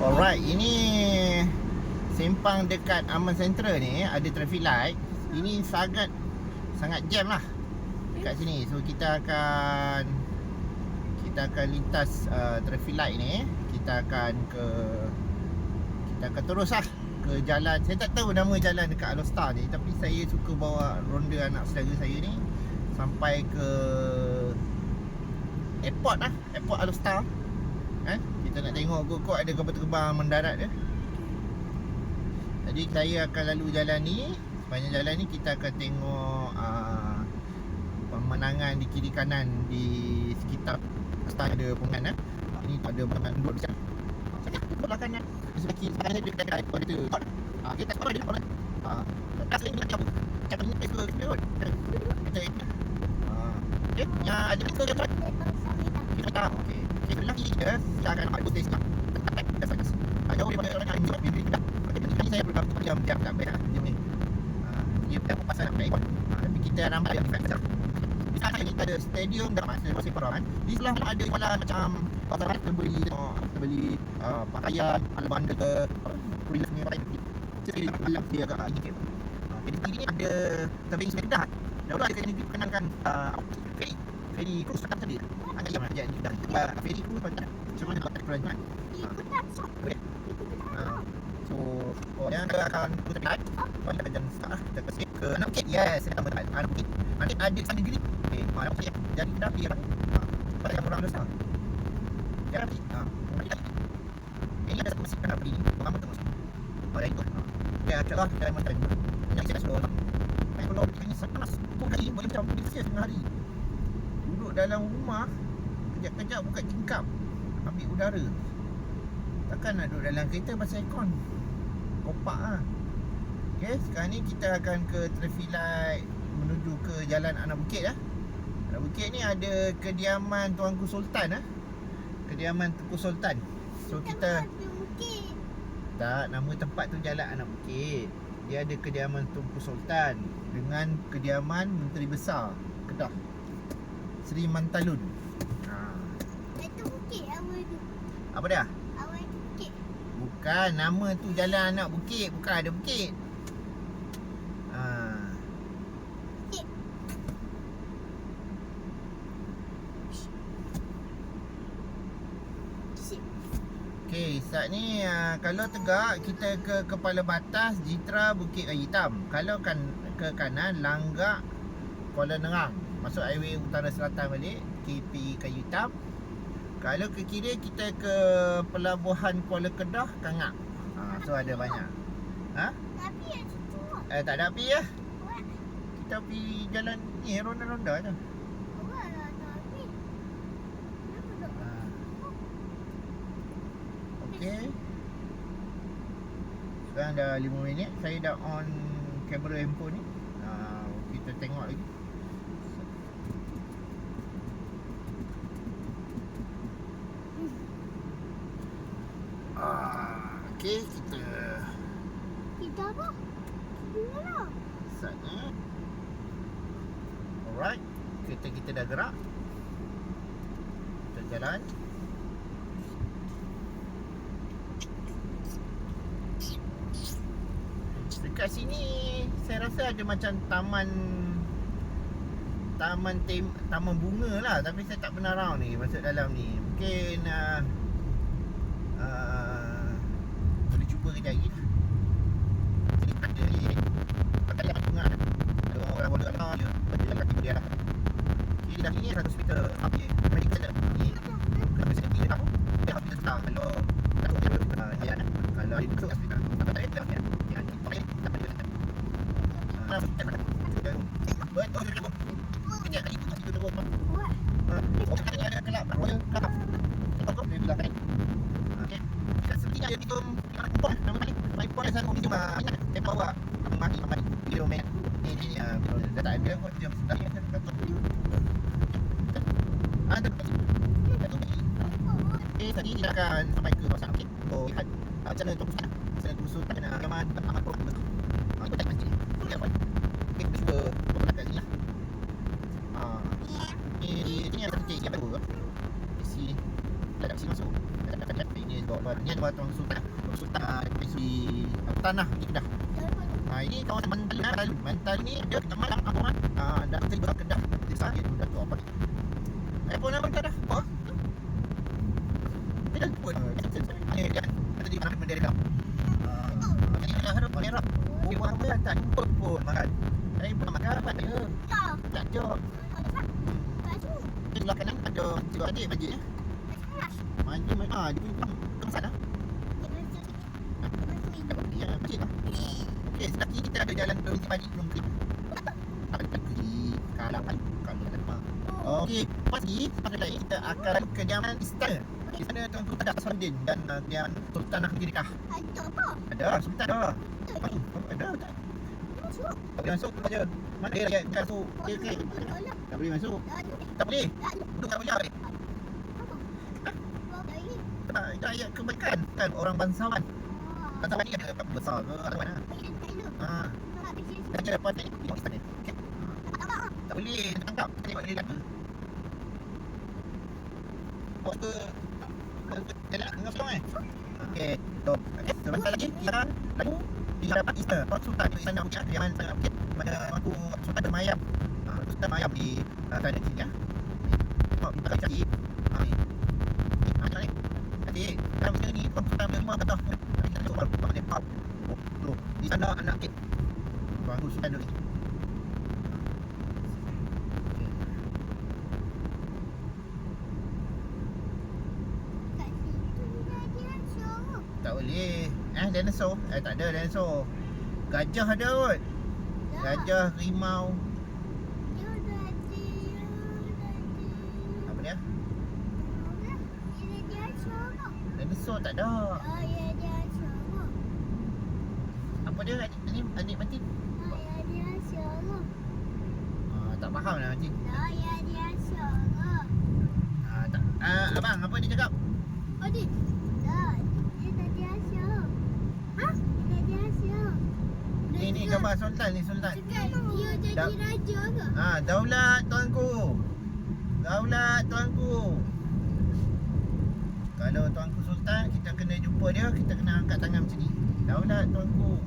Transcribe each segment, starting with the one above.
Alright, ini sempang dekat Aman Central ni ada traffic light. Ini sangat jam lah dekat sini. So kita akan lintas traffic light ni. Kita akan terus lah ke jalan. Saya tak tahu nama jalan dekat Alostar ni, tapi saya suka bawa ronda anak saudara saya ni sampai ke airport lah, airport Alostar. Kita nak tengok kok ada kapal terbang mendarat dia. Jadi saya akan lalu jalan ni. Sepanjang jalan ni kita akan tengok pemandangan di kiri kanan di sekitar Alostar. Ada pemandangan ini ada banyak duduk di sana. Saya ke belakang kan. Sebelah saya dekat airport tu. Kita sekolah dia orang. Tak sering nak cabut. Cabut ni ke road. Okey, yang ada ke jalan. Kita tahu. Okey. Sebelah kiri dia kita akan nampak bus station. Jauh daripada orang lain juga bila kita. Okey, saya berapa jam tak baik jam ni. Dia tak pasal nak airport. Tapi kita nampak yang different. Di sana ni ada stadium dah masih perangan. Di sebelah ada jualan macam pasar beli pakaian, bundle ke kulit ni apa ni. Jadi dalam dia agak ini. Jadi ini ada tebing sepeda. Dah ada kena dikenalkan ferry cruise macam tadi. Agak yang jadi dah ferry cruise macam semua dapat kerajaan. So yang akan kita lihat pada jam setengah kita kesini ke Anak Bukit. Yes, saya tambah Anak Bukit. Nanti ada sana negeri. Anak Bukit jadi dah pergi lah. Pada yang orang dosa. Ya, ini ada satu mesin kena beli. Pertama tu mesin. Pada itu. Ya, celah dalam macam ni. Ini saya suruh. Kalau ini panas, tu kali boleh macam Malaysia setengah hari. Duduk dalam rumah, kejap-kejap buka tingkap, ambil udara. Takkan nak duduk dalam kereta pasal aircon. Kopak lah. Okay, sekarang ni kita akan ke traffic light menuju ke jalan Anak Bukit lah. Anak Bukit ni ada kediaman Tuanku Sultan lah. Kediaman Tuanku Sultan. So kita tak, nama tempat tu Jalan Anak Bukit. Dia ada kediaman Tuanku Sultan dengan kediaman Menteri Besar Kedah, Seri Mantalun. Itu bukit apa tu? Apa dia? Awal itu bukit. Bukan, nama tu Jalan Anak Bukit, bukan ada bukit. Bukit. Okey, saat ni kalau tegak kita ke kepala batas Jitra Bukit Kayu Hitam. Kalau ke kanan Langgak Kuala Nerang, masuk highway utara selatan balik KP Kayu Hitam. Kalau ke kiri kita ke pelabuhan Kuala Kedah Kangak. So ada banyak. Tapi yang situ. Tak ada api ya. Kita pergi jalan ni ronda-ronda je. Okay. Sekarang dah 5 minit. Saya dah on kamera handphone ni. Kita tengok lagi. Okay, kita apa? Mana? saatnya. Alright, kereta kita dah gerak. Kita jalan. Dekat sini saya rasa ada macam taman bunga lah, tapi saya tak pernah round ni, masuk dalam ni. Mungkin boleh cuba kejap lagi. Sini ada ni taman bunga. Ada orang bola anak dia, dia kaki dia lah. Kiri dah ni 100 meter habis medical dah. Ni kalau saya pergi apa? Dia habis tak kalau dia kalau dia masuk hospital. Tak ada dia. Betul je. Kejap lagi kita duduk rumah. Okey, ada kelab royal kelab. Kita kau boleh bilang kan. Okey. Kat sini ada tikum pon nama ni. Mai pon saya mau cuma dia bawa mari video main. Ini dah tak ada buat jam sudah ni ada kata. Ada. Tadi kita akan sampai ke kawasan Bukit. Lihat jalan tu sana. Jalan tu sultan Yaman amat betul. Kita tak masjid. Ya, Pak. Kita cuba berdekat sini lah. Ini ada titik yang baru. Isi dah sini masuk. Ini sebab Ni ada Tuan Sultan. Tuan Sultan di tanah di Kedah. Ini kawasan Mantal. Mantal ni dia Kedah Malang apa kan? Dah terlibat Kedah. Di sakit dah tu apa. Apa nama dia dah? Apa? Dia dah pun. Ni dia. Tadi mana benda dia. Ini dah harap merah. Oh, wah apa tak pun makan. Saya pun makan apa dia? Tak jauh. Di belah kanan ada cikgu adik majlis ya. Majlis dia punya kemasaan lah. Dapat dia majlis lah. Okey, sebelah kiri kita ada jalan Provinsi Padi belum pergi. Ada pergi kalau lepas. Okey, lepas ni lagi kita akan ke Jaman Istana. Di sana Tuan Sultan Aswaddin dan dia Sultanah Merdeka. Ada apa? Ada Sultan dah. Ada. Tak boleh masuk tu aja. Mana dia ayat masuk? Okey. Tak boleh masuk. Tak boleh. Duduk tak boleh. Itu ayat kebaikan kan orang bangsawan. Bangsawan ni ada besar ke atau mana? Dah dapat ni di istana. Okey. Tak boleh tangkap. Tengok dia apa. Bos tu jalan dengan song Okey. So, sebentar lagi kita lalu di hadapan istana. Tuan Sultan di istana Bukit Jaman sangat okey. Mana aku Sultan Mayam. Sultan Mayam di sana sini ya. Tengok kita cari. Ni. Jadi, dalam sini ni Tuan Sultan menerima kata kita cuba buat Nepal. Oh, di sana anak kek. Tuan Sultan ni. Tak boleh. Dinosaur. Tak ada dinosaur. Gajah ada kot. Gajah, rimau. Apa dia? Dinosaur tak ada. Apa dia adik Matin? Tak faham lah Matin. Tak. Abang, apa dia cakap? Ini gambar Sultan ni, Sultan. Dia jadi raja ke? Daulat tuanku. Daulat tuanku. Kalau tuanku Sultan, kita kena jumpa dia, kita kena angkat tangan macam ni. Daulat tuanku.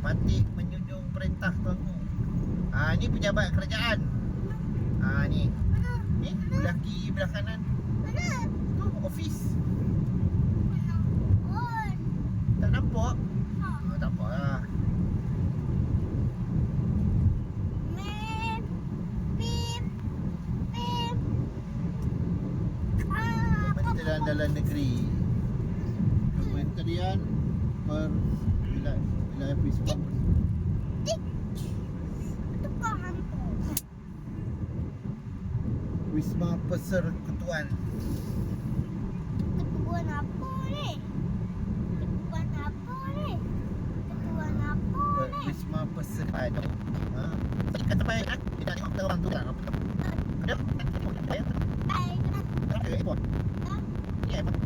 Patih menjunjung perintah tuanku. Ni pejabat kerajaan. Ni. Ni belah kiri, belah kanan. Tu office. Tak nampak? Tak apa lah. Dalam negeri Kementerian Wilayah Wisma Wisma Persekutuan. Ketuan apa ni? Ketuan apa ni? Ketuan apa ni? Wisma Persekutuan. Tadi kata baik kan? Kita tengok kita orang tu kan? Ada? Ada? Ada airport? Ya, airport.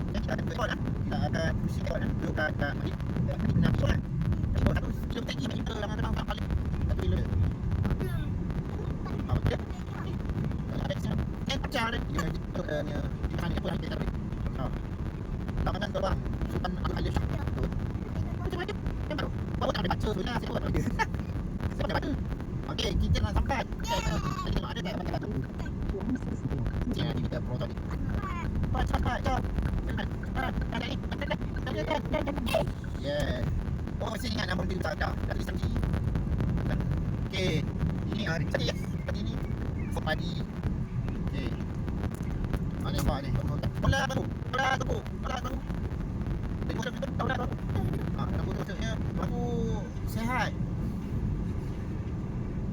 Kita ada airport lah. Kita ada pusing airport lah. Duduk kat Madrid. Kita nak airport lah. Airport satu. Kita pergi kita dalam terbang kali. Satu bila. Apa dia? Ada di sana. Pecah dia. Di mana airport lah kita tak boleh. Lapangan terbang Sultan Abdul Shah. Macam-macam. Bawa tak boleh baca tu lah. Siapa nak baca? Siapa nak baca? Okey, kita nak sampai. Kita tengok ada tak baca batu. Jangan kita protokol. Cepat. Yeah. Oh, masih ingat nama dia tak ada. Dari sini. Okey. Ini hari tadi. Tadi ni padi. Okey. Mana buat ni? Bola baru. Aku maksudnya aku sihat.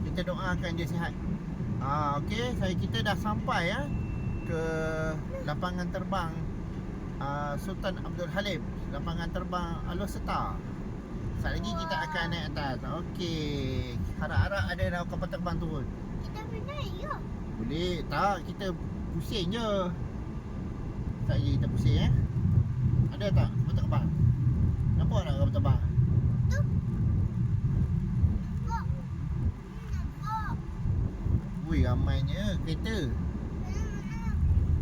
Kita doakan dia sihat. Okey, kita dah sampai ya ke lapangan terbang Sultan Abdul Halim, lapangan terbang Alor-Setar. Sekejap lagi kita akan naik atas. Okey, harap-harap ada kapal terbang turun. Kita boleh naik ke? Boleh, tak, kita pusing je. Sekejap lagi kita pusing ya. Ada tak kapal terbang? Nampak tak kapal terbang? Tu. Nampak. Wui, ramainya kereta.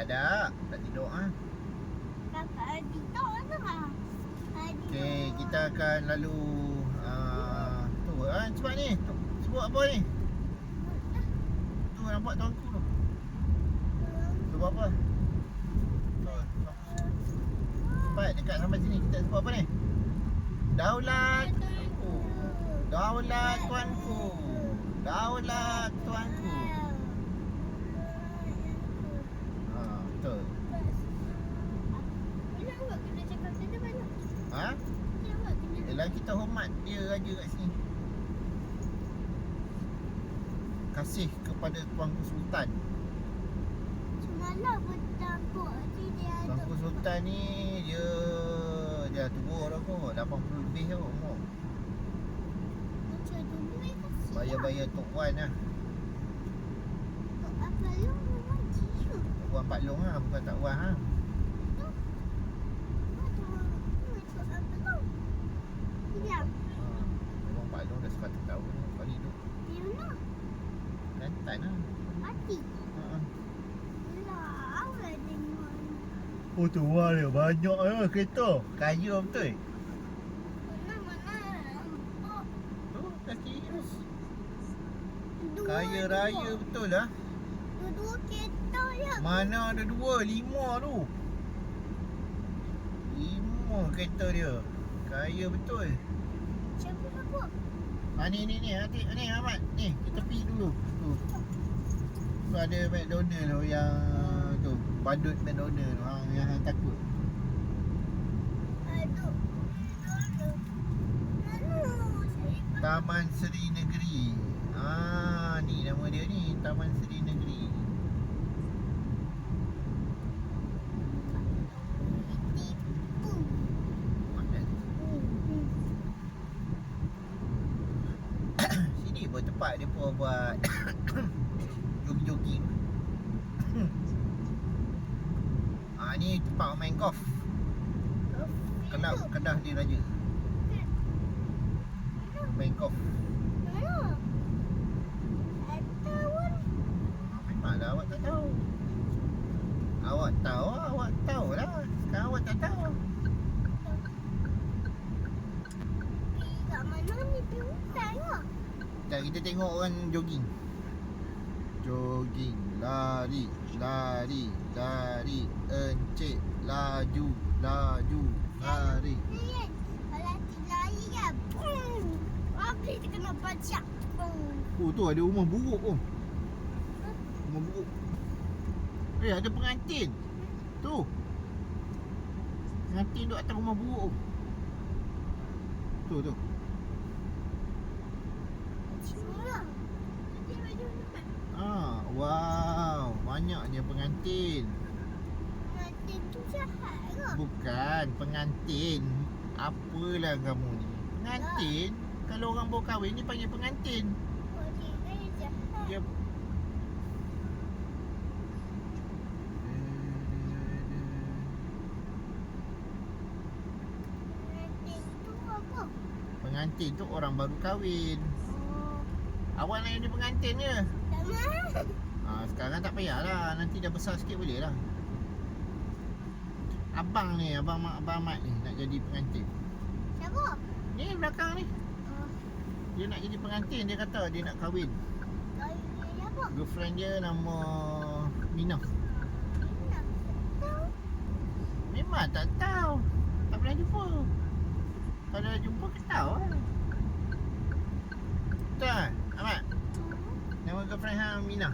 Tak tidur Kakak Adi tak lah. Okey, kita akan lalu tu cepat ni. Sebut apa ni? Tu nampak tuanku tu. Sebut apa? Tu. Cepat dekat sampai sini kita sebut apa ni? Daulat. Daulat tuanku. Daulat tuanku. Betul. Bila awak kena cakap macam mana? Ha? Bila awak kena Yelah kita hormat dia raja kat sini. Kasih kepada tuanku sultan. semalam pun takut dia ada. Tuanku sultan ni dia tua dah kot, 80 lebih tau umur. Macam dulu kasih. Bayar-bayar Tok Wan lah. Apa lu memang jiu. Tok Wan Pak Long lah, bukan Tak Wan lah. Tok Wan Pak Long dah 100 tahun kali hidup. Gantan lah. Oh tu wah dia banyak lah kereta. Kaya betul. Tu kaki terus. Kaya raya betul lah. Dua kereta ya. Mana ada 2, 5 tu. 5 kereta dia. Kaya betul. Siapa? Ni hati ni Ahmad. Ni kita pergi dulu. Tu ada McDonald tu yang tu badut McDonald tu yang takut. Aduh. Taman Seri Negeri. Ni nama dia ni, Taman Seri Negeri. Tipu. Mana? Sini pun tempat dia pun buat jogging-jogging. Ni tempat main golf. Kedah Diraja. Main golf. Memanglah awak tak tahu. Awak tahu lah. Sekarang awak tak tahu. Kat mana ni pergi hutan ke? Sekejap kita tengok orang jogging. Jogging, lari, encik, laju, lari. Kalau lari kan, boom. Habis dia kena bajak. Boom. Tu ada rumah buruk tu. Rumah buruk. Ada pengantin. Tu. Pengantin duduk atas rumah buruk tu. Tu. Semua. Nanti baju depan. Wow, banyaknya pengantin. Nanti tu jahat ke? Bukan pengantin. Apalah kamu ni? Pengantin. Kalau orang baru kahwin ni panggil pengantin. Oh, dia jahat. Dia Nanti tu apa? pengantin tu orang baru kahwin. Oh, Awak nak jadi pengantin je. tak mahu. Sekarang tak payahlah. Nanti dah besar sikit boleh lah. Abang Mat ni nak jadi pengantin. Siapa? Ni belakang ni. Oh, Dia nak jadi pengantin. Dia kata dia nak kahwin. kau ni siapa? Girlfriend dia nama Mina. Nak tahu? Memang tak tahu. Tak pernah jumpa. Kalau dah jumpa ke tahu lah. Betul kan Ahmad? Nama girlfriend hang Mina.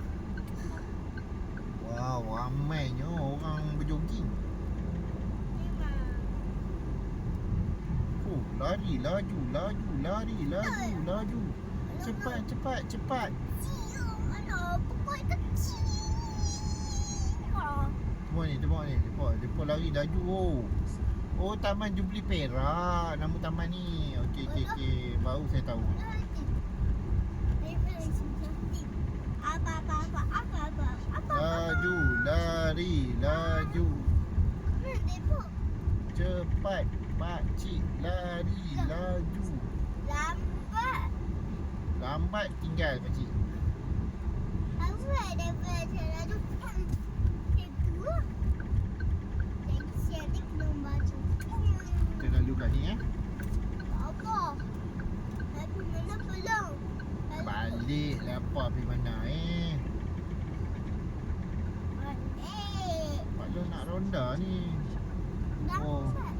Wow, ramainya orang berjoging. Memang. Lari, laju. Cepat. Cium. Alah, pokok kecil. Tengok ni. Depa lari laju. Oh, Taman Jubli Perak. Nama taman ni. Okey. Baru saya tahu. Laju, laju. Cepat, pakcik lari, laju. Lambat tinggal pakcik. pergi mana Eh, Pak Long nak ronda ni. Oh. dapat.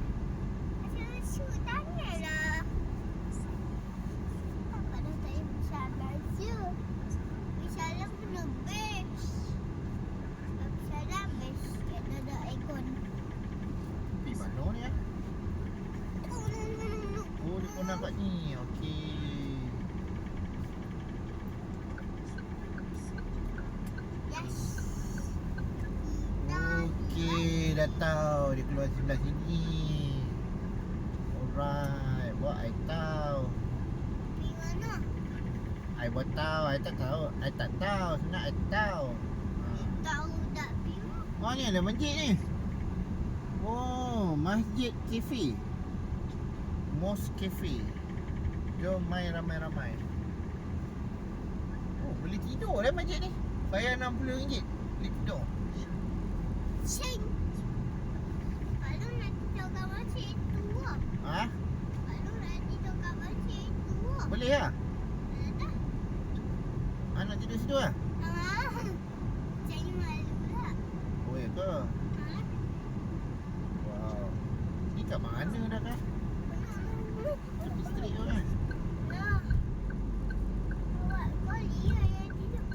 Asyik tanya lah. Apa dah saya bersalah je. Bersalah pun lebih. Bersalah best. Kita ada ikon. Pergi mana ni Oh, dia pun nampak ni. Okey. Yes. Okey, dah tahu dia keluar sebelah sini. Alright, buat I tahu. Pergi mana? I buat tahu, I tak tahu. I tak tahu, sebenarnya I tahu. Tahu tak pergi. Oh, ni ada masjid ni. Oh, Masjid Cafe. Mosque Cafe. Jom main ramai-ramai. Oh, boleh tidur lah masjid ni. Bayar RM60. Boleh tidur. Cing. Kalau nak tidur kat masjid itu lah. Ha? Kalau nak tidur kat masjid itu lah. Boleh lah. Dah. Nak tidur situ lah. Saya malu lah. Oh, ya ke? Wow. Ni kat mana dah kan? Tepi street tu kan? Nah. Awak kau lihat yang tidur.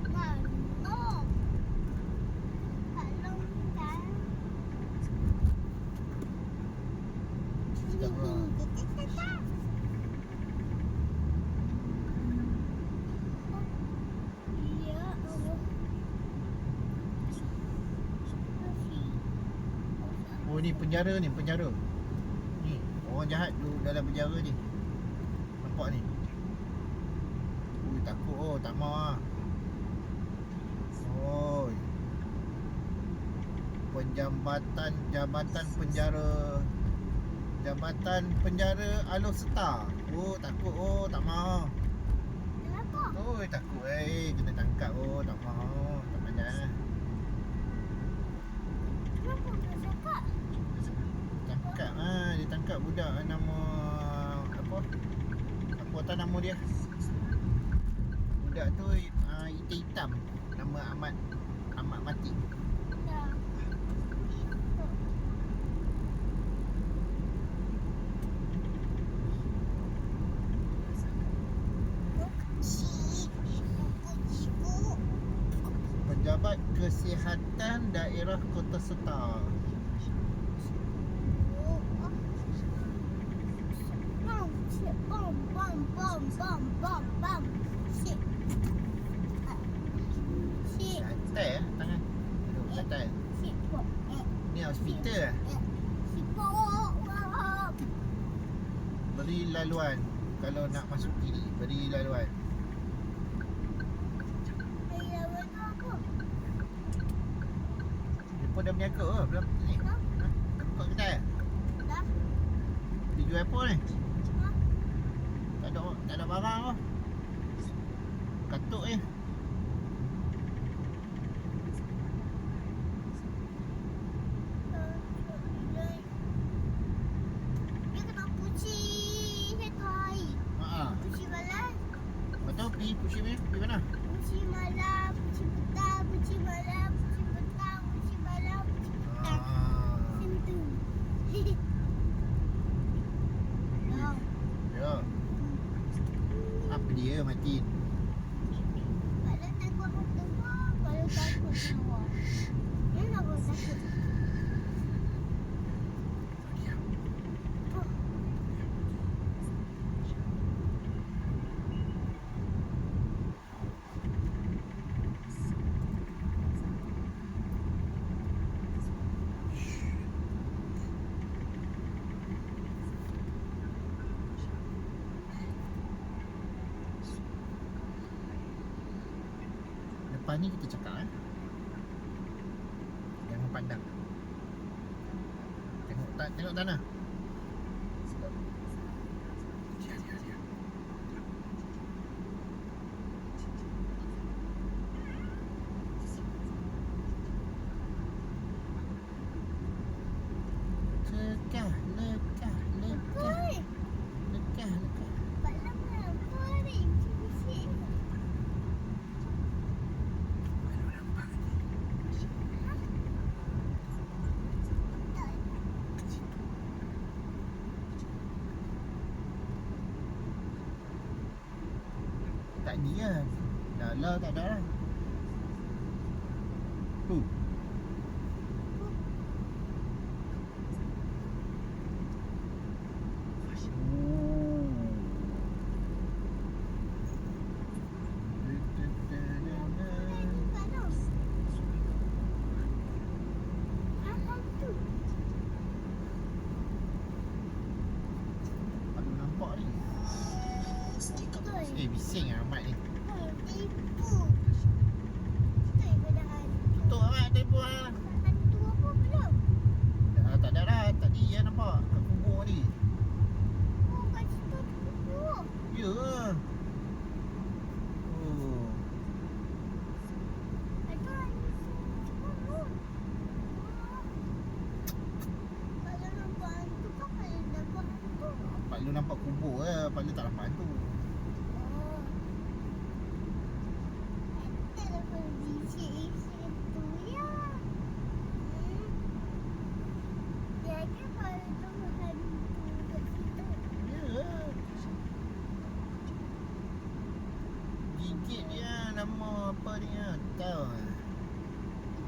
Mana? Kalau kan. Ya Allah. Oh, ni penjara ni, penjara. Ni, orang jahat duduk dalam penjara ni. Nampak ni. Ui, takut oh, tak mau ah. Oi. Jabatan penjara. Jabatan penjara Alor-Setar. Oh, takut oh, tak mau. Kenapa? Oi, takut kena tangkap oh, tak mau. Tak pandai. Kenapa kau cakap? Tangkap dia tangkap budak nama apa tahu nama dia. Budak tu hitam-hitam. Nama Ahmad mati. Dah. Pejabat Kesihatan Daerah Kota Setar. Bom, bom, bom, bom, bom, bom. Shit. Shit. Santai tangan. Duduk santai. Shit. Bom. Ni hospital Shit. Bom. Beri laluan. Kalau nak masuk kiri, beri laluan. Dia pun dah berniaga ke belum ni? Ha? Dah buka kedai? Dah. Dia jual apa ni? Ha? Tak ada barang apa. Katuk Dia kena puci satu hari. Puci malam. Lepas tu pergi push ni, pergi mana? Puci malam. Puci petang. Puci malam. Puci petang. Puci malam. Puci petang. Macam tu. Ya. Apa dia mati? Kalau takut hantu, kalau takut nyawa. Mana kau takut? Lepas ni kita cakap jangan pandang. Tengok tanah. Dia. Lekah. Oi, Lekah. balam apa ni? Tadi kan. Dah lah tak ada lah. Aku nampak ni. Bising amat ni. Tipu. Betul ke dah hantu? Betul amat tempoh lah. Hantu apa belum? Dah tak ada dah. Tadi yang nampak kat kubur ni. Oh, kat situ tipu. Ya ke? Oh. Ada hantu. Oh. Kalau nampak hantu kan kalau nampak hantu. Pak Lu nampak kubur ke? Pak Lu tak nampak hantu. Oh. Ada lepas bisik-bisik tu ya. Jadi kalau nampak hantu kat situ. Ya ke? Gigit dia nama apa dia? Tahu lah.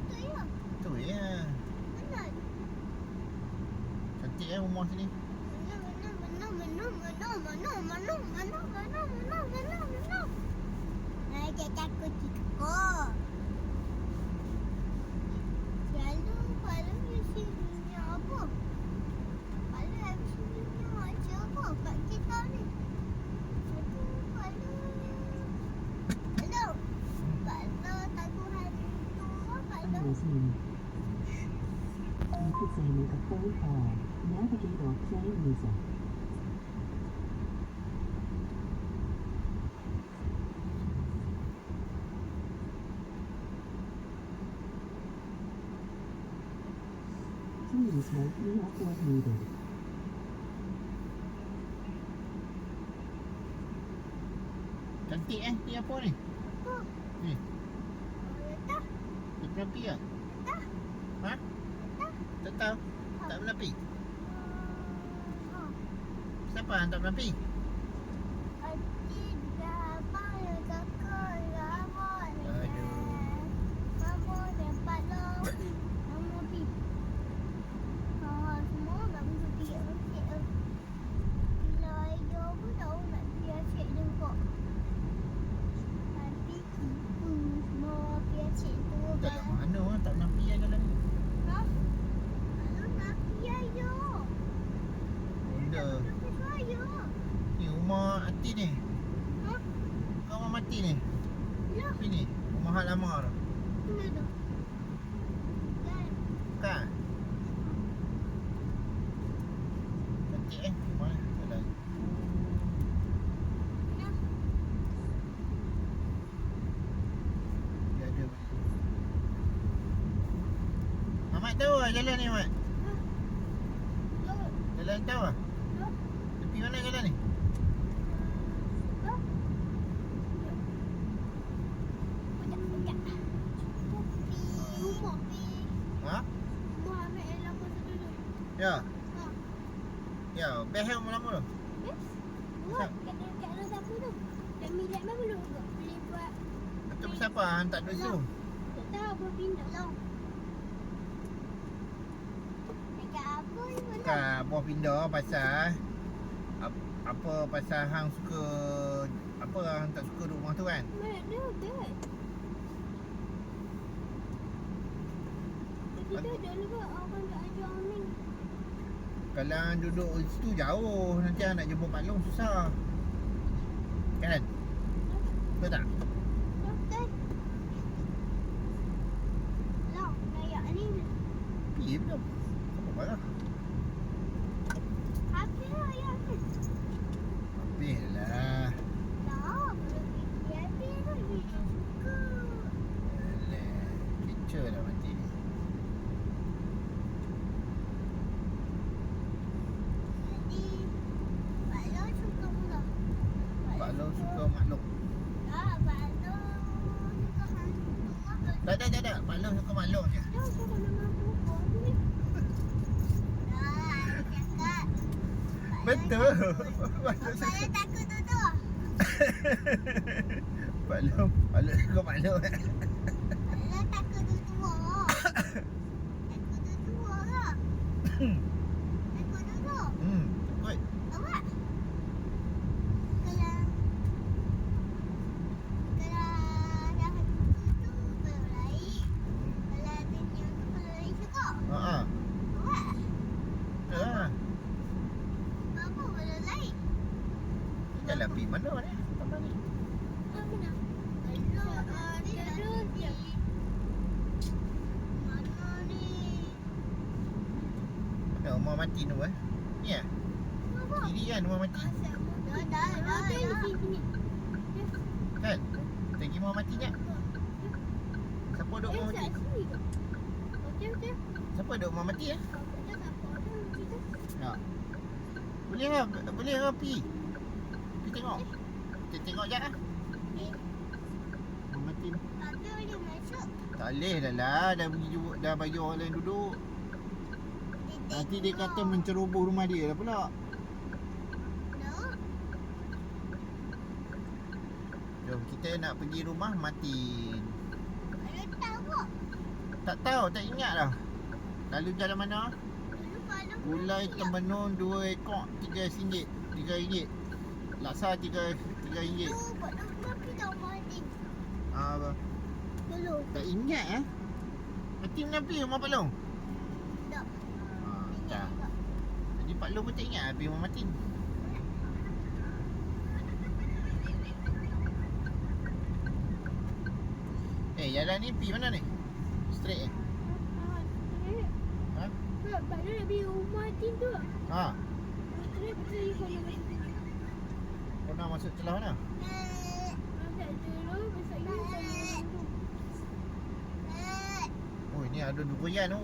Betul ya? Betul ya. Benar. Cantik rumah sini. Dia takut tikuk. Selalu kalau sininya apa? Kalau habis sininya macam apa kat kita ni? Aduh, kalau takut hantu, kalau Listening. You could say make a phone call, navigate or play music. Please mark me up what needed. Cantik ni apa ni? apa? Ni, Tak, dia berapi ke? tak, Ha? tak. Tak tahu. Tak berapi. Oh. Siapa hantar berapi? Adik dah abang yang kakak ramai. Aduh. Mama dapat lah. Mama pergi. Semua nak pergi asyik lah. Bila ayah pun tahu nak pergi asyik juga. Nanti tipu semua pergi asyik tu. Tak ada mana tak berapi lah jalan ni. Ha? Kalau nak pergi ayah. Benda. Nak pergi ayah. Ni rumah Ati ni. Ha? Kau rumah mati ni. Ya. Sini. Rumah hak lama tu. Mana tu? Kan? Kan? Cantik rumah ni. Jalan. Ya. Dia ada. Ahmad tahu lah jalan ni Ahmad. Ya. Jalan tahu lah. Ya. Tepi mana jalan ni? Ya. Sekejap. Rumah. Ha? Rumah ambil yang lama tu dulu. Ya. Ha. Ya, best yang lama tu. Best? Buat kat dalam sapu tu. Dan milik mana belum kot. Boleh buat. Atau siapa hantar duit tu? Tak tahu apa pindah. Long. Dekat apa ni mana? Kan buah pindah pasal apa pasal hang suka apa hang tak suka duduk rumah tu kan? Mana ada kan? Kita dulu kot orang tak ajar Amin. Kalau hang duduk situ jauh, nanti hang nak jemput Pak Long susah. Kan? Betul tak? Betul. Long, layak ni. Pergi belum? Apa marah? Habis lah ayat ni. Habis lah. Tak, belum pergi habis lah. Dia suka. Alah, kecoh dah mati ni. Jadi, Pak Long suka pula. Pak Long suka makhluk. Tak, Pak Long suka hantu. Tak. Pak Long suka makhluk je. Dia suka nama pokok ni. Tak, dia cakap. Betul. Pak Long Saya suka. takut tu. Maklum. Maklum kau maklum. Alah takut tua. Takut tua lah. Takut dulu. Takut. Awak. Kalau dah tu baru naik. Kalau ada yang tu baru naik juga. Haa. Awak. Betul lah. Bapa baru naik. Jalan pergi mana ni? Taman ni. Mana? Mana dia? Mana ni? Mana rumah mati tu Ni lah. Bapa. Kiri kan rumah mati. Dah. Kan? Kita pergi rumah mati jap. Siapa duduk rumah mati? Siapa duduk rumah mati Tak. Boleh lah pergi. Pergi tengok. Kita tengok jap lah. Rumah mati ni. Tapi boleh masuk. Tak boleh dah lah. Dah bagi orang lain duduk. Nanti dia kata menceroboh rumah dia lah pula. Jom kita nak pergi rumah Matin. Ada tahu. Tak tahu, tak ingat dah. Lalu jalan mana? Gulai Temenung 2 ekor RM3. RM3. Laksa RM3. Buat tapi tak mati. Apa? Dulu. Tak ingat Matin mana pergi rumah Pak Long? Tak. Tak. Jadi Pak Long pun tak ingat pergi rumah Matin. Jalan ni pergi mana ni? Straight Ha? Baru nak pergi rumah Tin tu. Ha? Straight betul ikut nak masuk. Kau nak masuk celah mana? Tak dulu besok ni Oh ni ada durian tu.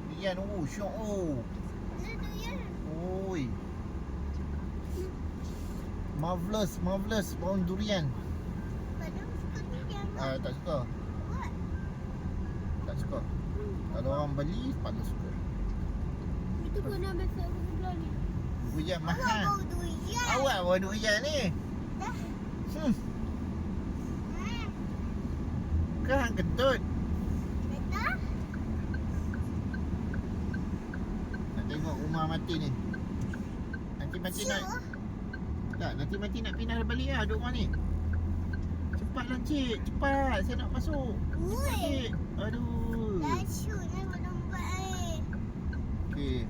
Durian tu syok tu. Oi. Marvelous bau durian. Tak suka. Tak suka. Kalau orang beli pada suka. Itu kau nak masuk ke sebelah ni. Durian mahal. Awak bawa durian ni. Dah. Kan kentut. Dah. Nak tengok rumah mati ni. Nanti mati nak. Tak, nanti mati nak pindah balik lah duduk rumah ni. Cepatlah cik, cepat. Saya nak masuk. Cepat cik. Aduh. Dah syuk ni berlompat air. Okey.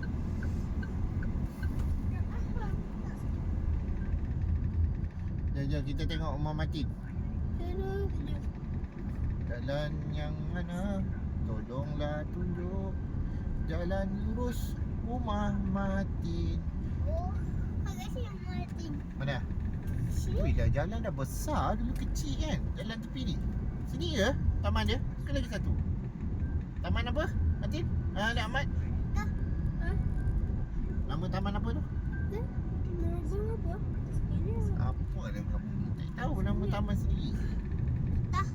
Jom kita tengok rumah mati. Terus. Jalan yang mana? Tolonglah tunjuk. Jalan lurus rumah mati. Oh, agak sini mati. Mana? Sini. Ui, dah jalan dah besar. Dulu kecil kan jalan tepi ni. Sini ke taman dia? Ke lagi satu? Taman apa? Matin? Nak Ahmad? Dah. Ha? Nama taman apa tu? Dah. Nama apa? Ini Apa nama kamu ni? Tak tahu nama taman sendiri. dah.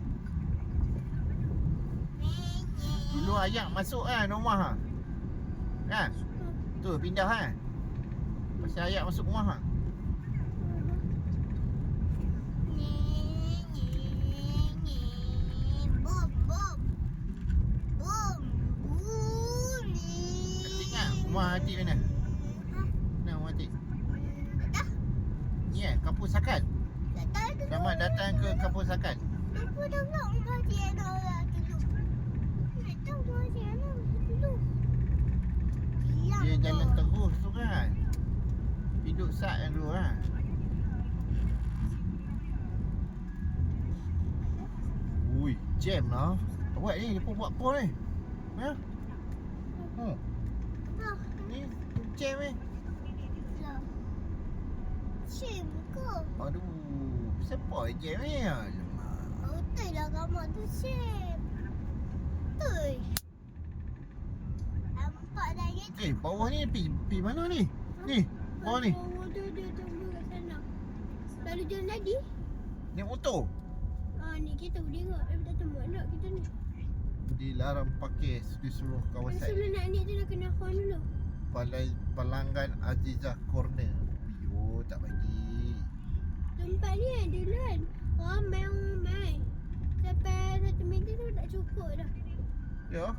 Dulu ayak masuk kan rumah ha? Kan? Tu pindah kan? Pasal ayak masuk rumah ha? Rumah Atik mana? Mana rumah Atik? Ni Kampung Sakan. Selamat datang ke Kampung Sakan. Lupa dah pula rumah dia dah lah dulu. Nak tahu rumah dia lah dulu. Bilang Dia kau. jalan terus tu kan. Hidup sat yang dulu kan. Ui, jam lah. Awak ni, dia pun buat apa ni? Ha? Apa? Ni jam ni. Lah. Cik muka. Aduh, siapa jam ni? Alamak. Betul lah gambar tu cik. Betul. Nampak dah ya. Bawah ni pergi mana ni? Ni, bawah ni. Bawah tu dia tunggu kat sana. Lalu jalan lagi. Ni motor. Ni kita boleh tengok. Tak tahu nak kita ni. Dilarang pakai di seluruh kawasan. Sebelum nak naik tu nak kena horn dulu. Pelanggan Azizah Corner. Yo, tak bagi. Tempat ni ada lan. Ramai. Sampai 1 meter tu tak cukup dah. Ya.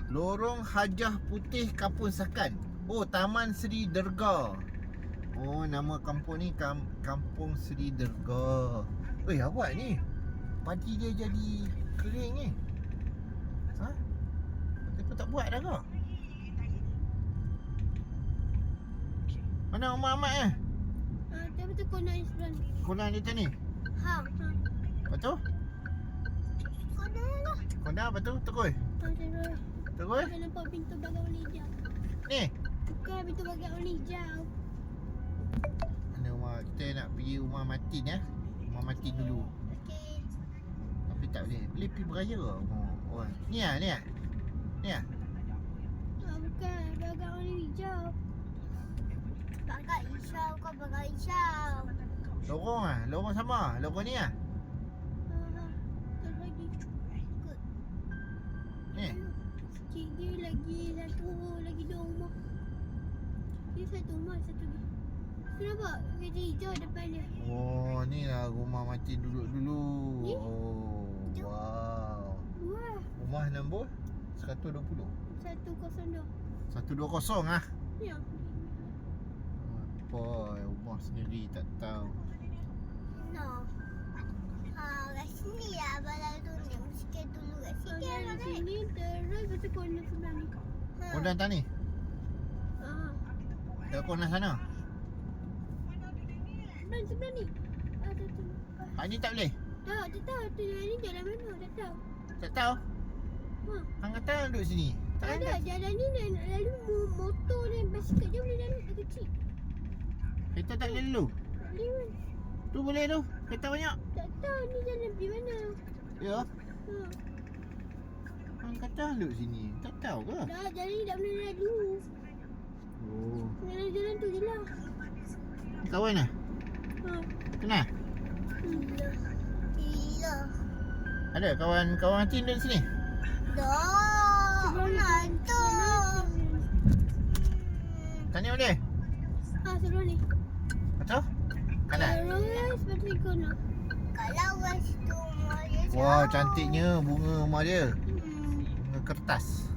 Lorong Hajah Putih Kampung Sakan. Oh, Taman Seri Derga. Oh, nama kampung ni Kampung Seri Derga. Awak ni padi dia jadi kering ni. Ha? Kenapa tak buat dah kau? Mana rumah Ahmad Tapi tu kona ni sebelah ni. Konan dia tu ni. Ha. Lepas tu? Kona lah. Konan apa tu? Terus? Terus. Terus? Saya nampak pintu bagai warna hijau. Ni? Bukan pintu bagai warna hijau. Mana rumah? Kita nak pergi rumah Martin ya. Rumah Martin dulu. Okey. Tapi tak boleh. Boleh pergi beraya ke rumah orang? Ni lah, ni lah. Ni lah. Bukan. Bagai warna hijau. Bagai hijau. Kau bagai hijau. Lorong lah. Lorong sama. Lorong ni lah. Terus lagi. Ikut. Ni. Cikgu lagi satu. Lagi 2 rumah. Dia satu rumah. Satu lagi. Tu nampak? Kerja hijau depan dia. Oh, ni lah rumah Martin duduk dulu. Ni? Oh, Jom. wow. Wah. Rumah nombor 120. 102. 120 lah. Ya. Apa, rumah sendiri tak tahu. No. Kat sini lah balai tu ni. Sikit dulu kat sini. Kat sini terus betul corner sebelah ni. Konan tak ni? Dah konan sana. Sebelah ni. Tu. Hak ni tak boleh? Tak tahu. Tu jalan ni jalan mana? Tak tahu. Tak tahu? Ha. Hang kata duduk sini. Tak ada. Jalan ni nak lalu motor dan basikal je boleh lalu. Dah kecil. Kereta tak boleh lalu? Tak boleh kan? Tu boleh tu. Kereta banyak. Tak tahu ni jalan pergi mana. Ya. Ha. Hang kata duduk sini. Tak tahu ke? Dah jalan ni tak boleh lalu. Oh. Lalu jalan tu je lah. Kawan lah? Ha. Kenal? Iya. Ada kawan Martin duduk sini? Dah. Nanti. Tanya boleh? Sebelah ni. Betul? Kanan? Terus seperti kono. Kalau kat situ rumah dia. Wah, cantiknya bunga rumah dia. Hmm. Bunga kertas.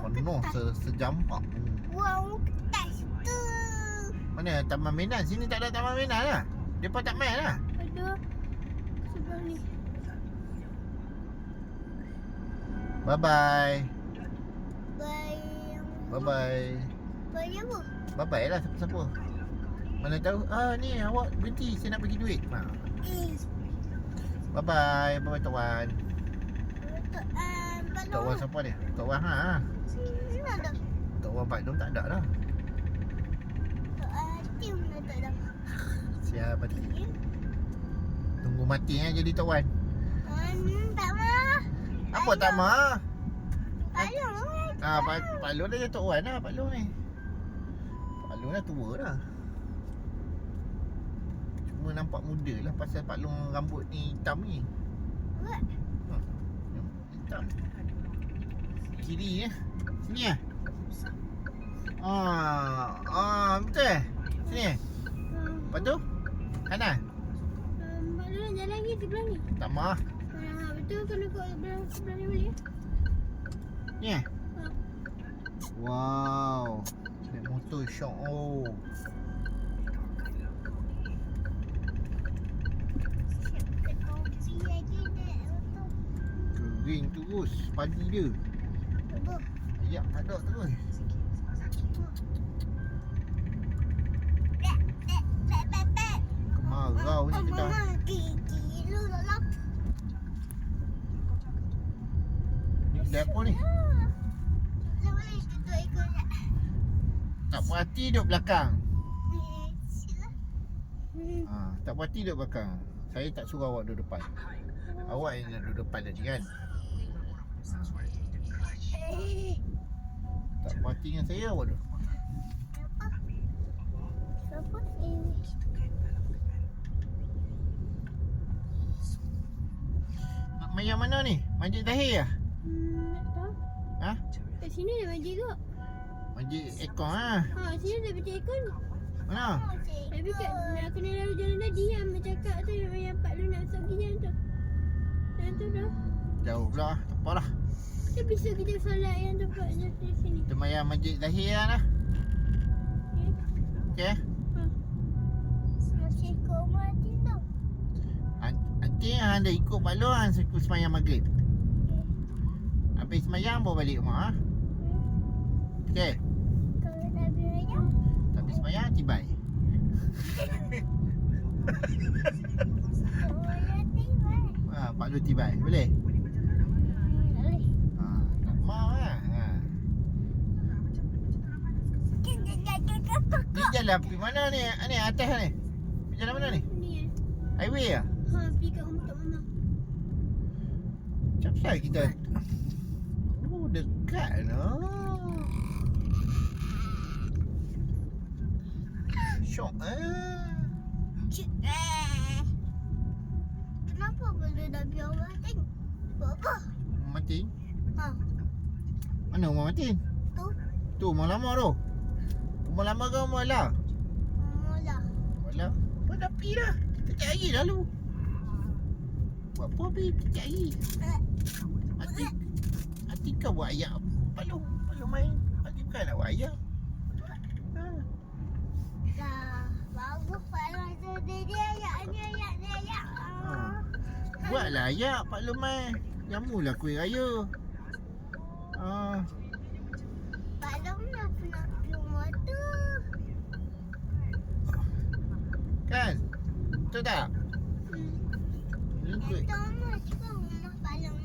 Penuh Kertas. sejampak. Wah, kertas tu. Mana Taman Mainan? Sini tak ada Taman Mainan lah. Depa tak main lah. Ada sebelah ni. Bye bye. Bye. Bye bye. Bye apa? Bye bye lah siapa-siapa. Mana tahu ni awak berhenti saya nak bagi duit. Bye bye. Bye bye Tuan. Tuan siapa dia? Tuan ha. Mana dah? Tuan Pak Dom tak ada dah. Tim mana tak dah? Siapa mati? Tunggu mati jadi Tuan. Tak mah. Apa tak mah? Tak mah. Pak Long dah jadi Tuan lah Pak Long ni. Pak Long dah tua dah. Cuma nampak muda lah pasal Pak Long rambut ni hitam ni. Hitam. Kiri sini betul sini. Lepas tu kanan. Mana jalan lagi sebelah ni? Tak mah. Betul kena kau sebelah ni boleh. Ni wow. Naik motor syok. Oh. Kering terus padi dia. Ya, ada terus. Kemarau ni kita. Ni kedai apa ni? Tak puas hati duduk belakang. Tak puas hati duduk belakang. Saya tak suruh awak duduk depan. Awak yang nak duduk depan tadi kan? Tak puas hati dengan saya awak duduk. Siapa ini? Nak main yang mana ni? Masjid Zahir lah? Tak tahu. Ha? Kat sini ada masjid kot. Masjid Ekon lah. Sini ada masjid ikon. Mana? Tapi kat nak kena lalu jalan tadi yang bercakap tu yang Pak Lu nak pergi jalan tu. Jalan tu dah. Jauh pula. Tak apa lah. Kita bisa kita solat yang tempatnya di sini. Kita mayang masjid Zahir lah. Okay. Okay. Masih kau mati tu. Nanti anda ikut Pak Lu semayang maghrib. Habis semayang bawa balik rumah. Okay. Kalau Nabi ayam. Habis semayang tibai. Solat tiba. Pak Lu tibai. Boleh? Boleh. Tak mau lah. Ni jalan pergi mana ni? Ni atas ni. Pergi jalan mana ni? Ni Highway lah. pergi kat rumah Tok Mama. Macam mana kita? Oh, dekat lah. Syok Kenapa boleh Nabi Allah tengok? Buat apa? Mati? Ha, Mana rumah mati? tu. Tu rumah lama tu. Rumah lama ke rumah lah? Mula. Walah, apa dah pergi dah? Kita cari lalu. Buat apa pergi? Kita cari. Atika buat ayak. Palu main. Atika nak buat ayak. Dah. Bagus kalau tu dia ayak. Buatlah ayak Pak Lu main. Jamulah kuih raya. Pak Long dah pernah pergi rumah tu. Kan? Betul tak? Ni kuih. Yang Thomas ke rumah Pak Long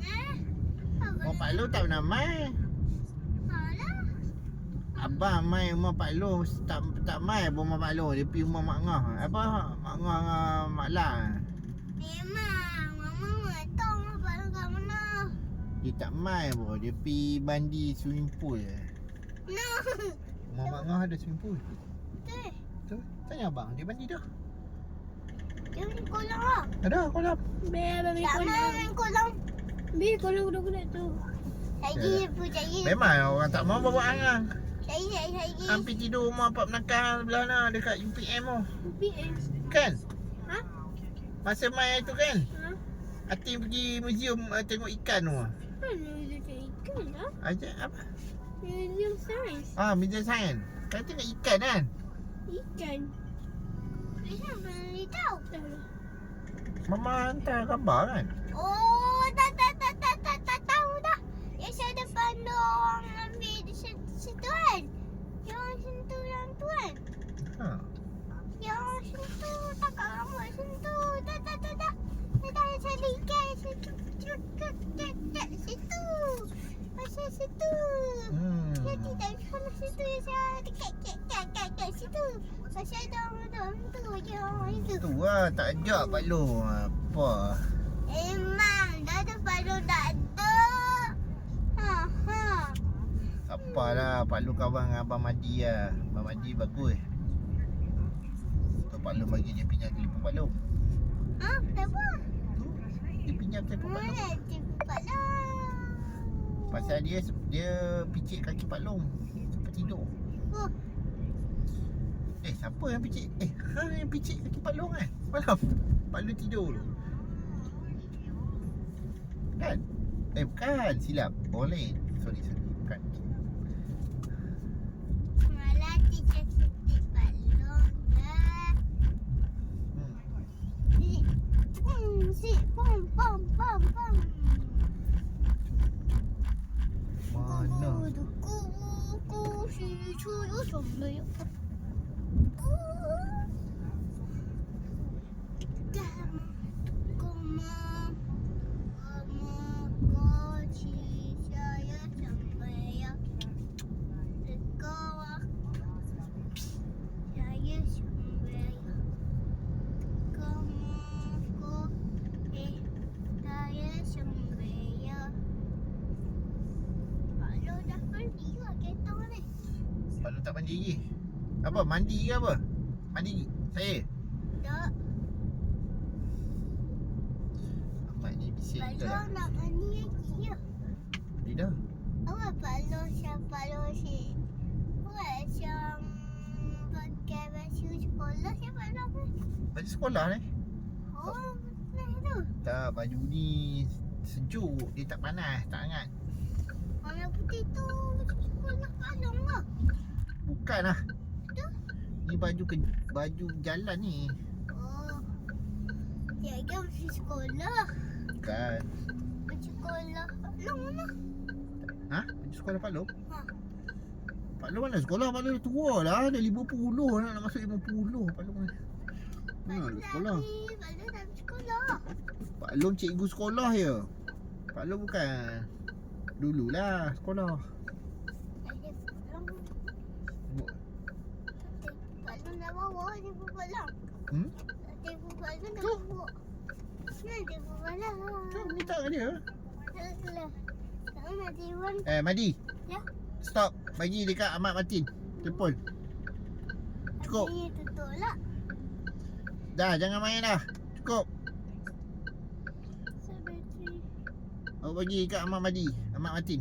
Rumah Pak Lu tak pernah main. Alah. Abang main rumah Pak Lu tak main rumah Pak Lu. Dia pergi rumah Mak Ngah. Apa? Mak Ngah dengan Mak Lang. Memang. Mama tahu rumah Pak Long kat mana. Dia tak main bro. Dia pergi mandi swimming pool je. No. Rumah Mak Ngah ada swimming pool. Betul. Tu. Tanya abang. Dia mandi dah. Dia main kolam lah. Ada kolam. Biar abang main kolam. Tak main kolam. Biar kolam kuda-kuda tu. Lagi pun cari. Memang orang tak mau bawa angang. Lagi. Hampir tidur rumah Pak Menakal sebelah sana dekat UPM tu. UPM. Kan? Ha? Masa main tu kan? Ha? Ating pergi museum tengok ikan tu. Mana dia cari ikan lah? Aja apa? Museum Science. Museum Sains. Kan tengok ikan kan? Ikan. Kenapa boleh tahu? Tak lah. Mama hantar gambar kan? Oh, tak tahu dah. Yang saya depan tu orang ambil di situ kan. Yang sentuh yang tu kan. Ha. Yang sentuh takkan rambut sentuh. Tak. Dah cari ikan situ. Situ. Pasal situ. Saya tidak sana situ. Saya dekat situ. Pasal ada orang tu yang itu. Tu lah tak ajak Pak Lu. Apa? Emang dah ada Pak Lu tak ada. Tak apalah. Pak Lu kawan dengan Abang Madi lah. Abang Madi bagus. Tu Pak Lu bagi dia pinjam telefon Pak Lu. Kenapa? Tu. Dia pinjam telefon Pak Lu. Mana telefon Pak Lu? Pasal dia picit kaki Pak Long sampai tidur. Oh, Siapa yang picit? Yang picit kaki Pak Long kan? Malam Pak Long tidur tu. Kan? Bukan, silap. Orang lain. Sorry, bukan. malah teacher setik Pak Lu dah. Si pom. Mana? Ku si chu yo什么呀？Pak Long tak mandi lagi. Apa? Mandi ke apa? Mandi saya? Tak, Amat ni bising Pak betul Lu lah. nak mandi lagi ya. Dia dah. Awak Pak Lu si. Awak macam pakai baju sekolah ni. Oh, betul tu. Tak, baju ni sejuk, dia tak panas, tak hangat. Warna putih tu sekolah Palong lah. Bukan lah. Tu? Ni baju jalan ni. Oh. Tiada mesti sekolah. Bukan. Baju sekolah Palong mana? Ha? Baju sekolah Pak Long? Ha. Pak Long mana sekolah? Pak Long dah tua lah. Dah 50 nak masuk 50 Pak Long ni. Mana ada sekolah? Pada dalam sekolah. Pak Long cikgu sekolah je. Pak Long bukan. Dululah sekolah. Ada Palong. Palong dah bawa dia Palong. Hmm? Ada Palong dah Tu. bawa. Ada Palong. Jom minta kat dia. Salah. Sekarang ada Iwan. Madi. Ya. Stop. Bagi dekat Ahmad Matin. Telefon. Cukup. Ini tutup lah. Dah, jangan main dah. Cukup. Sebateri. Awak bagi dekat Ahmad Madi. Ahmad Matin.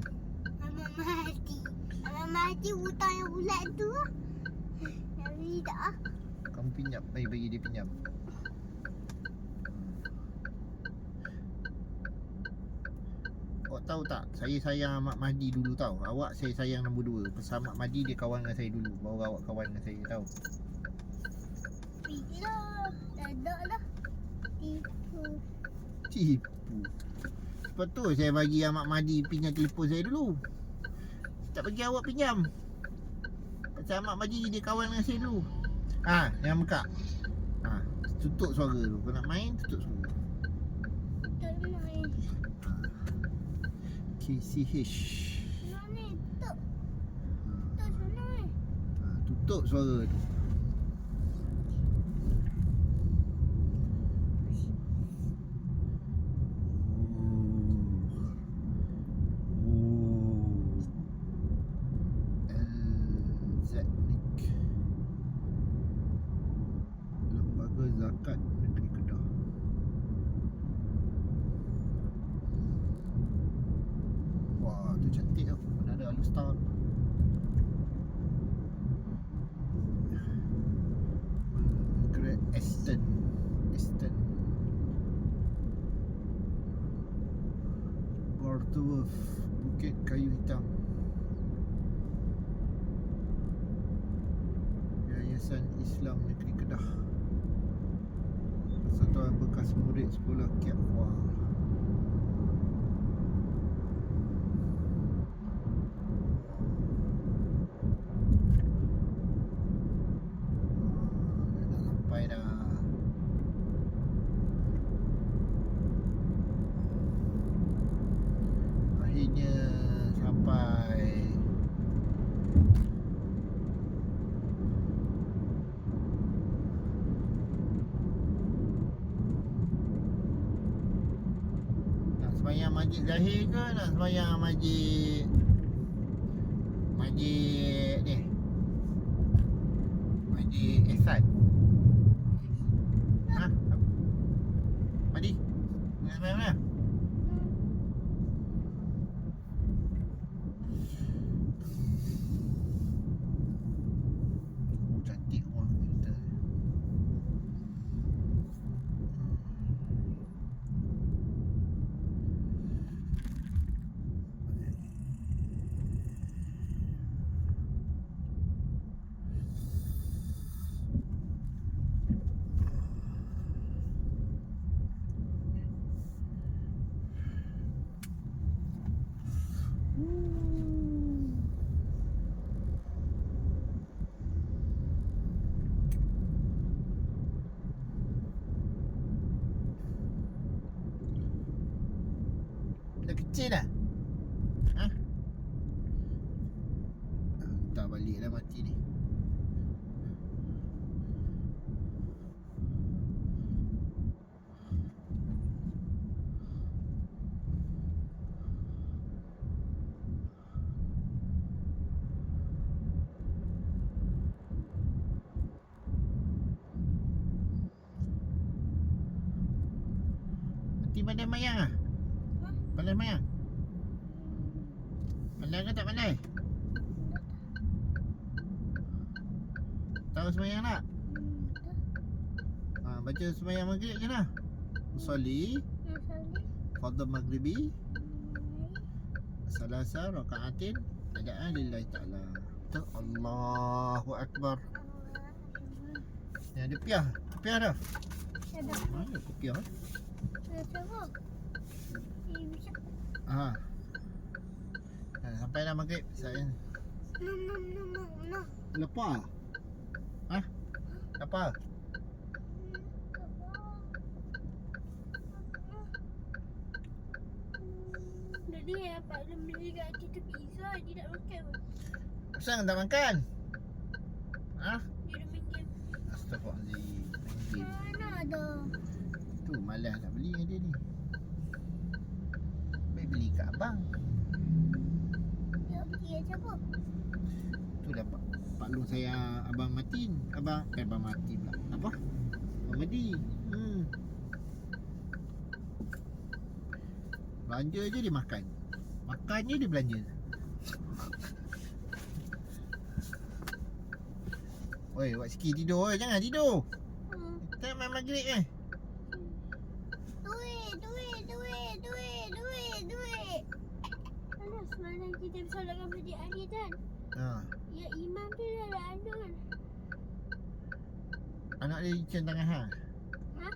Amat mati. Amat mati hutang yang bulat tu lah. Tapi tak ah. Kamu pinjam. Bagi dia pinjam. Awak tahu tak, saya sayang Ahmad Mahdi dulu tahu. Awak saya sayang nombor 2. Pasal Ahmad Mahdi dia kawan dengan saya dulu. Baru awak kawan dengan saya tahu. Pergi lah. Tak ada lah. Tipu. Tipu. Sebab tu saya bagi Ahmad Mahdi pinjam telefon saya dulu. Tak bagi awak pinjam. Pasal Ahmad Mahdi dia kawan dengan saya dulu. Ha, jangan mekak. Ha, tutup suara tu. Kau nak main, tutup suara. Tak main. KCH. Sana ni. Tuk. Tuk sana ni. Ha, tutup suara tu. Lembaga Zakat Negeri Kedah. Wah, tu cantik tau. Mana ada Alustar. Great Eastern. Bordeaux, Bukit Kayu Hitam. Yayasan Islam Negeri Kedah. Persatuan bekas murid sekolah Kiat Hua. Dah sampai dah. Akhirnya sampai. Nak sembahyang Masjid Zahir ke nak sembahyang Masjid ni? Masjid Ehsan. Ha? Madi. Nak sembahyang mana? Oh, cantik rumah kita. Dah kecil dah. Ha? Tak balik dah mati ni. Mati pandai mayang ah? Pandai mayang? Pandai ke tak pandai? Tahu semayang tak? baca sembahyang maghrib je lah. Usolli fardhu maghribi salasa rakaatin adaan lillahi ta'ala. Tu Allahu akbar. Ni ada piah. Piah dah. Mana piah? Sampai dah maghrib saya. Lepas. Ha? Apa? Dia dapat beli kat kita pizza, dia tak makan pun. Kenapa tak makan? Ha? Dia dah main game. Astagfirullahaladzim. Main game. Mana ada? Tu malas nak beli dengan dia ni. Baik beli kat abang. Dia beli kat siapa? Tu dah Pak Long saya Abang Martin. Abang Martin pula. Apa? Abang Madi. Belanja je dia makan. Makan je dia belanja. Oi, buat sikit tidur oi. Jangan tidur. Kita main maghrib Duit. Alah, semalam kita bersolatkan masjid Ali kan? Ya, imam tu dah ada adun. Anak dia cium tangan hang. Ha?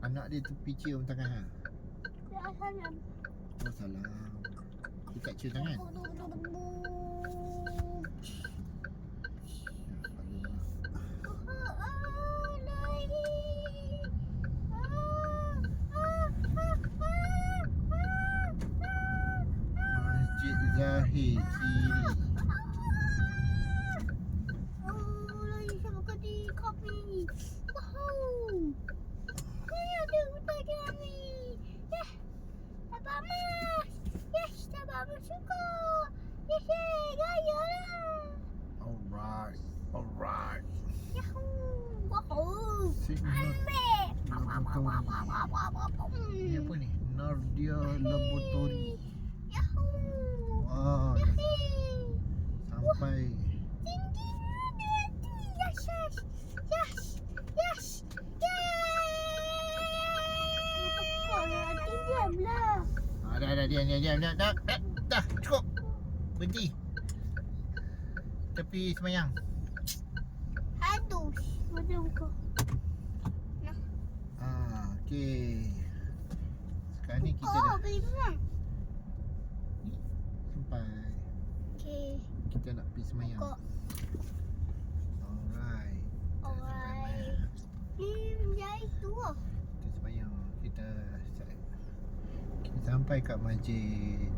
Anak dia tepi cium tangan hang. Dah salam. Oh salam. Dia tak cium tangan. Masjid Zahid kiri. Lagi sama kali kopi. Wow. Kaya ada hutan kami. Abang Mas. Yes, Abang Mas suka. Yes, gaya lah. Alright. Yahoo. Wow. Signal Ambil. Ni apa ni? Nardia Laboratory. Yahoo. Wah, Yahoo. sampai Tinggi ada hati. Yes. Kau nak hati diamlah. Diam. Dah, cukup. Berhenti. Tepi semayang. Aduh. Macam kau. Okey. Sekarang ni kita Oh, dah beli berang. ni sampai Okay. kita nak pergi semayang. Kok. Alright. Alright. Menjahit tu lah. Kita semayang. Kita sampai kat masjid.